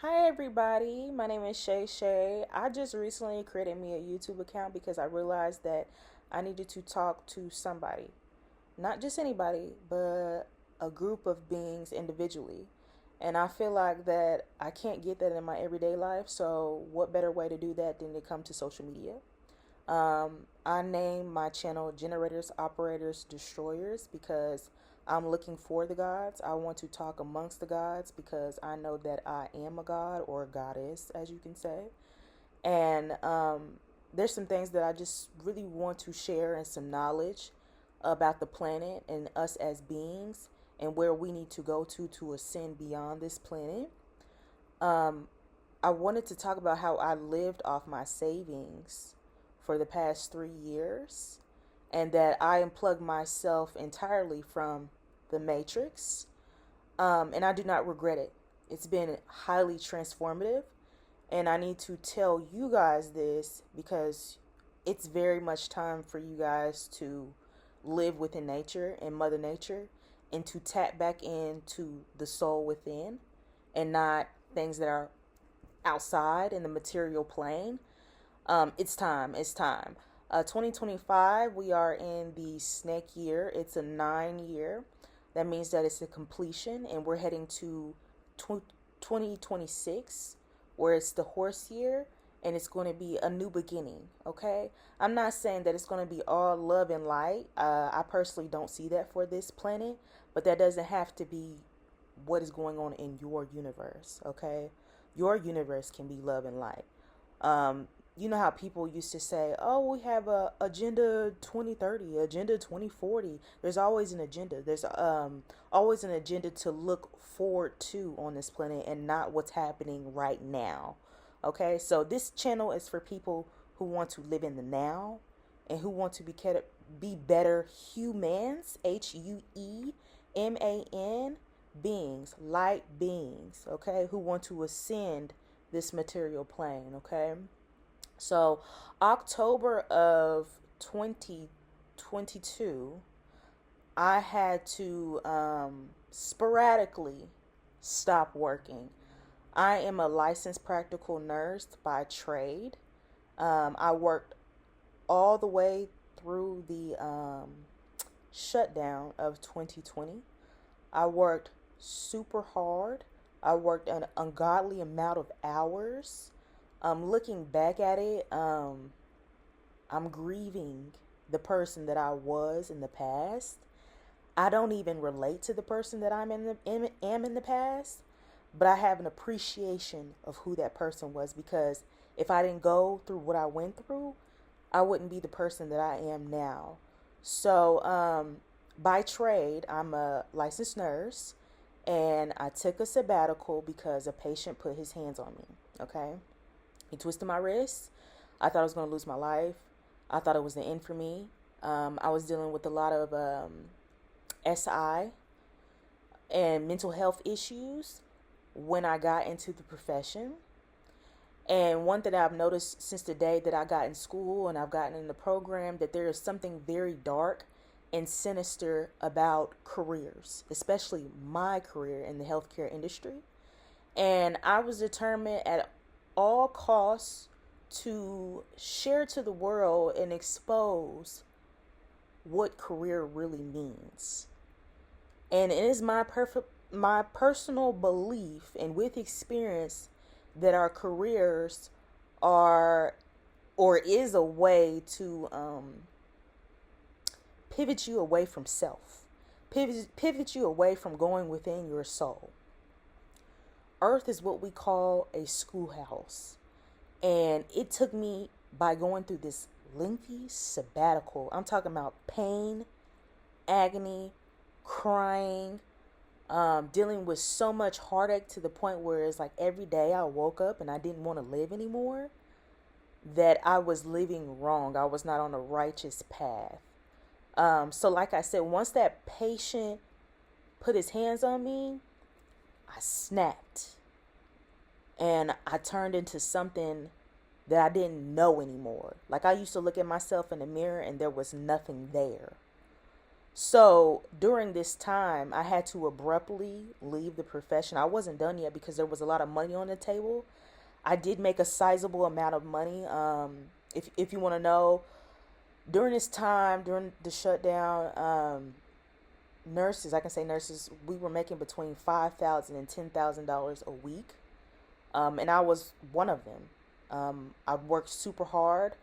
Hi everybody, my name is Shay Shay. I just recently created me a YouTube account because I realized that I needed to talk to somebody. Not just anybody, but a group of beings individually. And I feel like that I can't get that in my everyday life, so what better way to do that than to come to social media? I named my channel Generators, Operators, Destroyers because I'm looking for the gods. I want to talk amongst the gods because I know that I am a god or a goddess, as you can say. And there's some things that I just really want to share and some knowledge about the planet and us as beings and where we need to go to ascend beyond this planet. Um, I wanted to talk about how I lived off my savings for the past 3 years and that I unplugged myself entirely from the matrix. And I do not regret it. It's been highly transformative. And I need to tell you guys this because it's very much time for you guys to live within nature and Mother Nature and to tap back into the soul within and not things that are outside in the material plane. It's time. It's time. 2025, we are in the snake year. It's a 9 year. That means that it's a completion, and we're heading to 2026, where it's the horse year, and it's going to be a new beginning. Okay, I'm not saying that it's going to be all love and light. I personally don't see that for this planet, but that doesn't have to be what is going on in your universe. Okay, your universe can be love and light. Um, you know how people used to say, "Oh, we have a agenda 2030, agenda 2040." There's always an agenda. There's always an agenda to look forward to on this planet and not what's happening right now. Okay? So this channel is for people who want to live in the now and who want to be better humans, HUEMAN beings, light beings, okay, who want to ascend this material plane, okay? So, October of 2022, I had to sporadically stop working. I am a licensed practical nurse by trade. I worked all the way through the shutdown of 2020. I worked super hard. I worked an ungodly amount of hours. Looking back at it, I'm grieving the person that I was in the past. I don't even relate to the person that am in the past, but I have an appreciation of who that person was because if I didn't go through what I went through, I wouldn't be the person that I am now. So, by trade, I'm a licensed nurse, and I took a sabbatical because a patient put his hands on me. Okay, he twisted my wrist. I thought I was going to lose my life. I thought it was the end for me. I was dealing with a lot of SI and mental health issues when I got into the profession. And one thing I've noticed since the day that I got in school and I've gotten in the program, that there is something very dark and sinister about careers, especially my career in the healthcare industry. And I was determined at all costs to share to the world and expose what career really means. And it is my personal belief and with experience that our careers are or is a way to pivot you away from self, pivot you away from going within your soul. Earth is what we call a schoolhouse, and it took me by going through this lengthy sabbatical. I'm talking about pain, agony, crying, dealing with so much heartache to the point where it's like every day I woke up and I didn't want to live anymore, that I was living wrong. I was not on a righteous path. So, like I said, once that patient put his hands on me, I snapped and I turned into something that I didn't know anymore. Like I used to look at myself in the mirror and there was nothing there. So during this time, I had to abruptly leave the profession. I wasn't done yet because there was a lot of money on the table. I did make a sizable amount of money. If you want to know, during this time, during the shutdown, nurses, I can say nurses, we were making between $5,000 and $10,000 a week, and I was one of them. I worked super hard.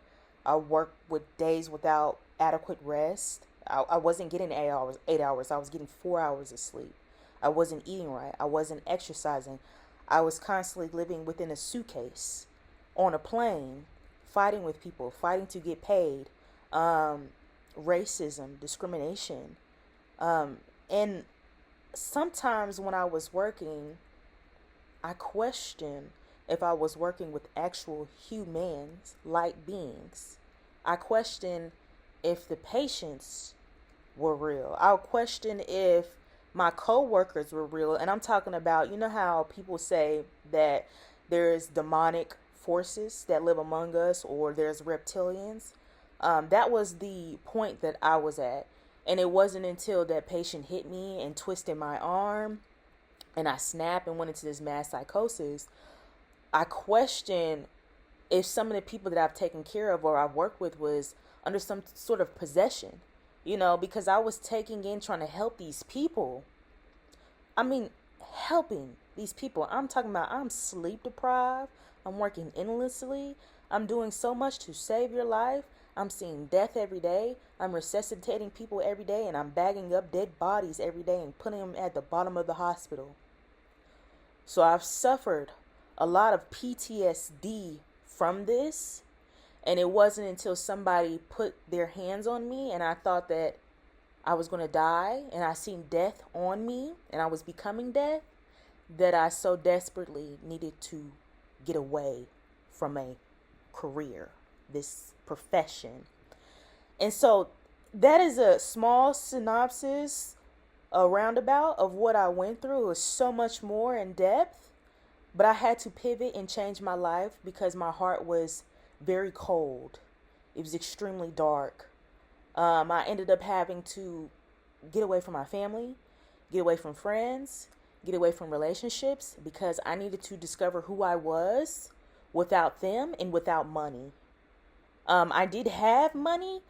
I worked with days without adequate rest. I wasn't getting 8 hours. 8 hours. I was getting 4 hours of sleep. I wasn't eating right. I wasn't exercising. I was constantly living within a suitcase, on a plane, fighting with people, fighting to get paid, racism, discrimination. And sometimes when I was working, I questioned if I was working with actual humans, light beings. I questioned if the patients were real. I'll question if my coworkers were real. And I'm talking about, you know how people say that there's demonic forces that live among us, or there's reptilians. That was the point that I was at. And it wasn't until that patient hit me and twisted my arm and I snapped and went into this mass psychosis. I questioned if some of the people that I've taken care of or I've worked with was under some sort of possession, because I was taking in trying to help these people. I mean, helping these people. I'm talking about I'm sleep deprived. I'm working endlessly. I'm doing so much to save your life. I'm seeing death every day. I'm resuscitating people every day, and I'm bagging up dead bodies every day and putting them at the bottom of the hospital. So I've suffered a lot of PTSD from this. And it wasn't until somebody put their hands on me and I thought that I was going to die and I seen death on me and I was becoming death, that I so desperately needed to get away from a career, this profession. And so that is a small synopsis, a roundabout of what I went through. It was so much more in depth, but I had to pivot and change my life because my heart was very cold. It was extremely dark. I ended up having to get away from my family, get away from friends, get away from relationships because I needed to discover who I was without them and without money. I did have money,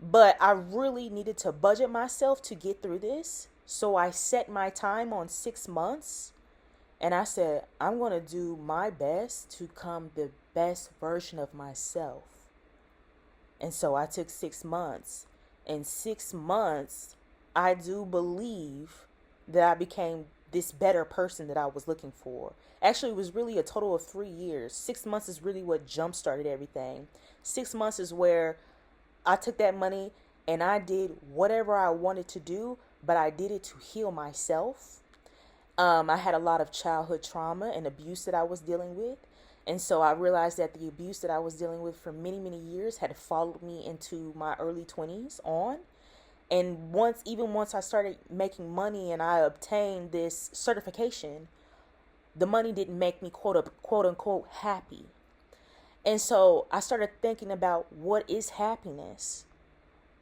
but I really needed to budget myself to get through this. So I set my time on 6 months. And I said, I'm going to do my best to become the best version of myself. And so I took 6 months. In 6 months, I do believe that I became this better person that I was looking for. Actually, it was really a total of 3 years. 6 months is really what jump started everything. 6 months is where I took that money and I did whatever I wanted to do, but I did it to heal myself. I had a lot of childhood trauma and abuse that I was dealing with. And so I realized that the abuse that I was dealing with for many, many years had followed me into my early 20s on. And even once I started making money and I obtained this certification, the money didn't make me quote unquote happy. And so I started thinking about, what is happiness?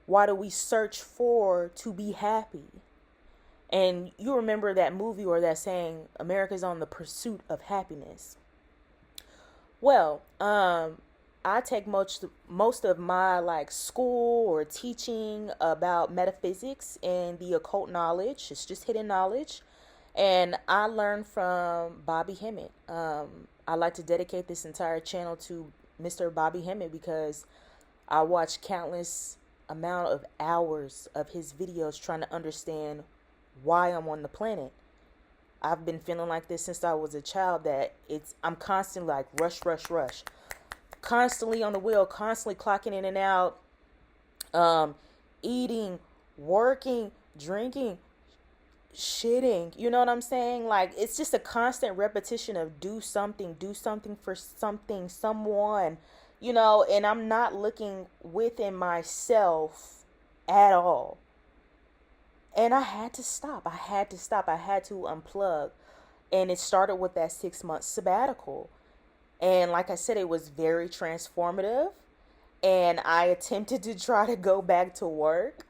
Why do we search to be happy? And you remember that movie or that saying, America's on the pursuit of happiness. Well, I take most of my school or teaching about metaphysics and the occult knowledge. It's just hidden knowledge. And I learned from Bobby Hemmett. I like to dedicate this entire channel to Mr. Bobby Hemmett because I watched countless amount of hours of his videos trying to understand why I'm on the planet. I've been feeling like this since I was a child, that I'm constantly rush, constantly on the wheel, constantly clocking in and out, eating, working, drinking, shitting. You know what I'm saying? It's just a constant repetition of do something for something, someone, and I'm not looking within myself at all. And I had to stop. I had to unplug. And it started with that 6-month sabbatical. And like I said, it was very transformative. And I attempted to try to go back to work.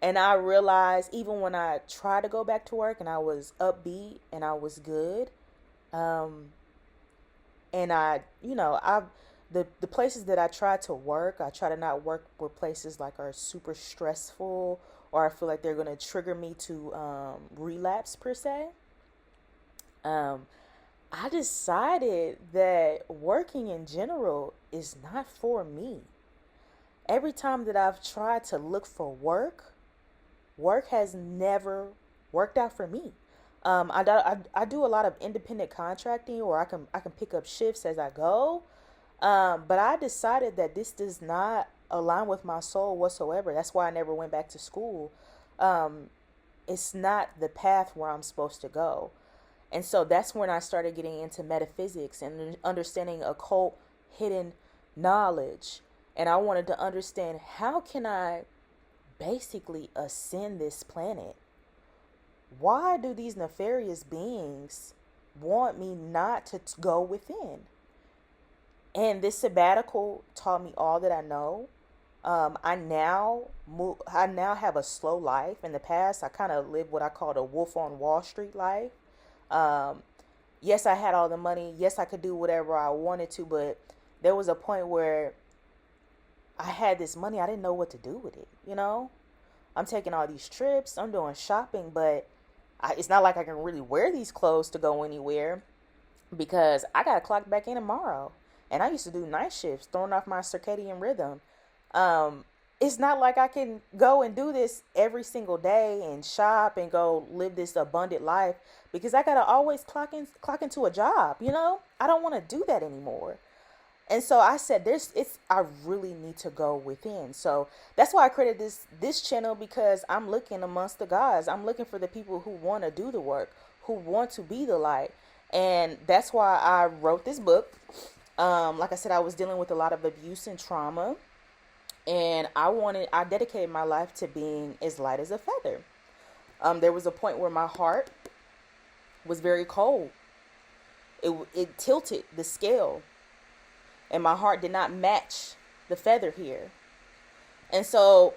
And I realized even when I tried to go back to work and I was upbeat and I was good, um, and the places that I try to work, I try to not work with places like are super stressful or I feel like they're gonna trigger me to relapse per se. Um, I decided that working in general is not for me. Every time that I've tried to look for work, work has never worked out for me. I do a lot of independent contracting, or I can pick up shifts as I go. But I decided that this does not align with my soul whatsoever. That's why I never went back to school. Um, it's not the path where I'm supposed to go. And so that's when I started getting into metaphysics and understanding occult hidden knowledge. And I wanted to understand, how can I basically ascend this planet? Why do these nefarious beings want me not to go within? And this sabbatical taught me all that I know. I now have a slow life. In the past, I kind of lived what I called a wolf on Wall Street life. Um, yes, I had all the money. Yes, I could do whatever I wanted to, but there was a point where I had this money. I didn't know what to do with it. I'm taking all these trips. I'm doing shopping, but it's not like I can really wear these clothes to go anywhere because I got to clock back in tomorrow. And I used to do night shifts, throwing off my circadian rhythm. Um, it's not like I can go and do this every single day and shop and go live this abundant life because I gotta always clock into a job. I don't want to do that anymore. And so I said, I really need to go within. So that's why I created this channel, because I'm looking amongst the gods. I'm looking for the people who want to do the work, who want to be the light. And that's why I wrote this book. Like I said, I was dealing with a lot of abuse and trauma, and I dedicated my life to being as light as a feather. There was a point where my heart was very cold. It tilted the scale, and my heart did not match the feather here. And so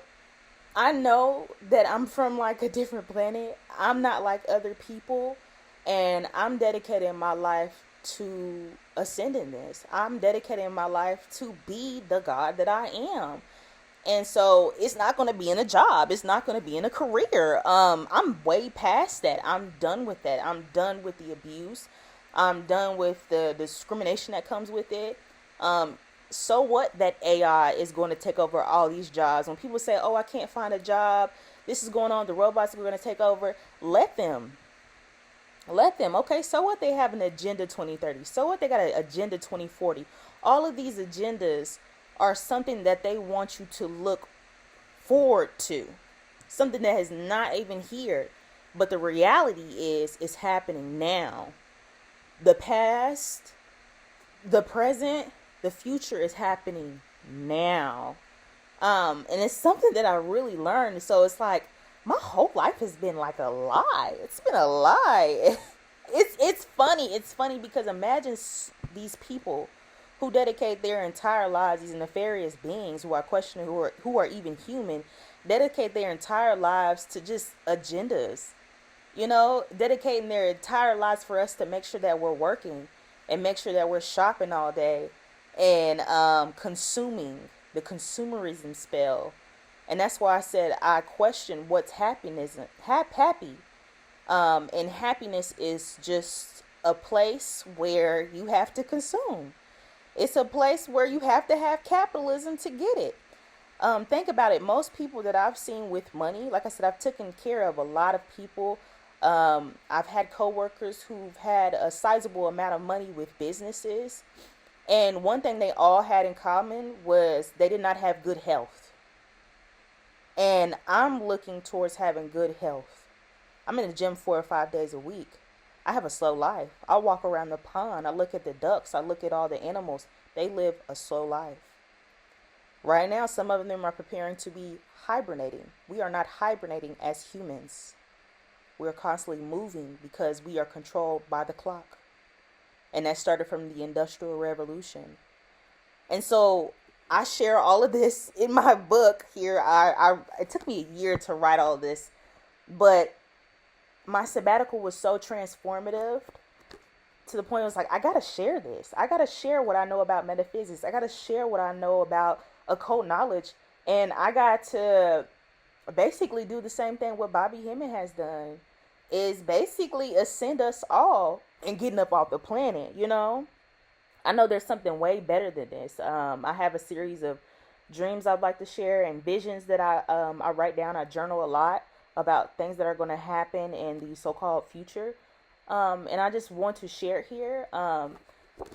I know that I'm from like a different planet. I'm not like other people, and I'm dedicating my life to ascending this. I'm dedicating my life to be the God that I am. And so it's not going to be in a job. It's not going to be in a career. I'm way past that. I'm done with that. I'm done with the abuse. I'm done with the discrimination that comes with it. So what that AI is going to take over all these jobs. When people say, oh, I can't find a job, this is going on, the robots are going to take over, let them. Okay, so what, they have an agenda 2030. So what, they got an agenda 2040. All of these agendas are something that they want you to look forward to. Something that is not even here. But the reality is, it's happening now. The past, the present, the future is happening now. And it's something that I really learned. So it's like, my whole life has been like a lie. It's been a lie. It's funny. It's funny because imagine these people who dedicate their entire lives, these nefarious beings who are questioning, who are even human, dedicate their entire lives to just agendas. Dedicating their entire lives for us to make sure that we're working and make sure that we're shopping all day and consuming, the consumerism spell. And that's why I said I question what's happiness. Happy. And happiness is just a place where you have to consume. It's a place where you have to have capitalism to get it. Think about it. Most people that I've seen with money, like I said, I've taken care of a lot of people. I've had coworkers who've had a sizable amount of money with businesses. And one thing they all had in common was they did not have good health. And I'm looking towards having good health. I'm in the gym 4 or 5 days a week. I have a slow life. I walk around the pond. I look at the ducks. I look at all the animals. They live a slow life. Right now, some of them are preparing to be hibernating. We are not hibernating as humans. We're constantly moving because we are controlled by the clock. And that started from the Industrial Revolution. And so I share all of this in my book here. It took me a year to write all of this, but my sabbatical was so transformative to the point it was like, I gotta share this. I gotta share what I know about metaphysics. I gotta share what I know about occult knowledge. And I got to basically do the same thing what Bobby Hemming has done, is basically ascend us all and getting up off the planet, you know? I know there's something way better than this. I have a series of dreams I'd like to share and visions that I write down. I journal a lot about things that are going to happen in the so-called future. And I just want to share it here.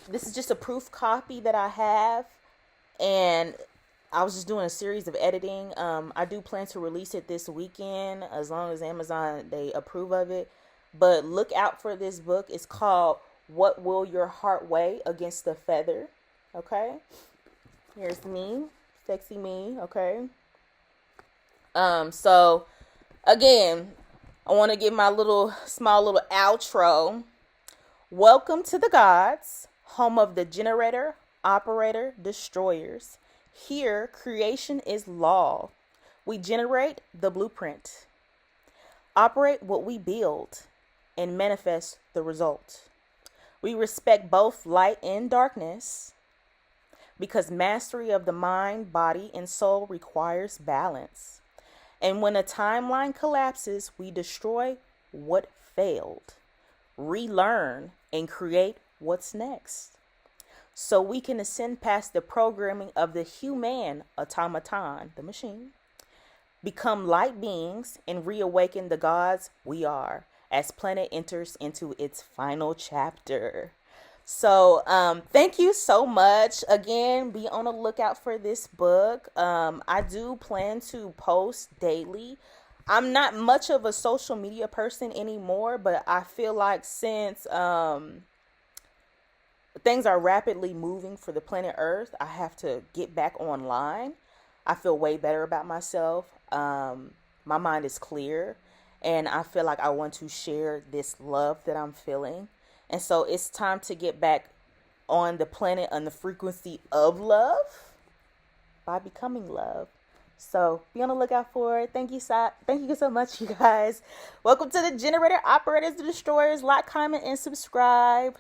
This is just a proof copy that I have, and I was just doing a series of editing. I do plan to release it this weekend as long as Amazon, they approve of it. But look out for this book. It's called What Will Your Heart Weigh Against the Feather? Okay. Here's me. Sexy me. Okay. So again, I want to give my small little outro. Welcome to the gods, home of the generator, operator, destroyers. Here, creation is law. We generate the blueprint, operate what we build, and manifest the result. We respect both light and darkness because mastery of the mind, body, and soul requires balance. And when a timeline collapses, we destroy what failed, relearn, and create what's next. So we can ascend past the programming of the hue-man, automaton, the machine, become light beings, and reawaken the gods we are as planet enters into its final chapter. So thank you so much. Again, be on the lookout for this book. I do plan to post daily. I'm not much of a social media person anymore, but I feel like since things are rapidly moving for the planet Earth, I have to get back online. I feel way better about myself. My mind is clear, and I feel like I want to share this love that I'm feeling. And so it's time to get back on the planet on the frequency of love by becoming love. So be on the lookout for it. Thank you so much, you guys. Welcome to the Generator Operators, the Destroyers. Like, comment, and subscribe.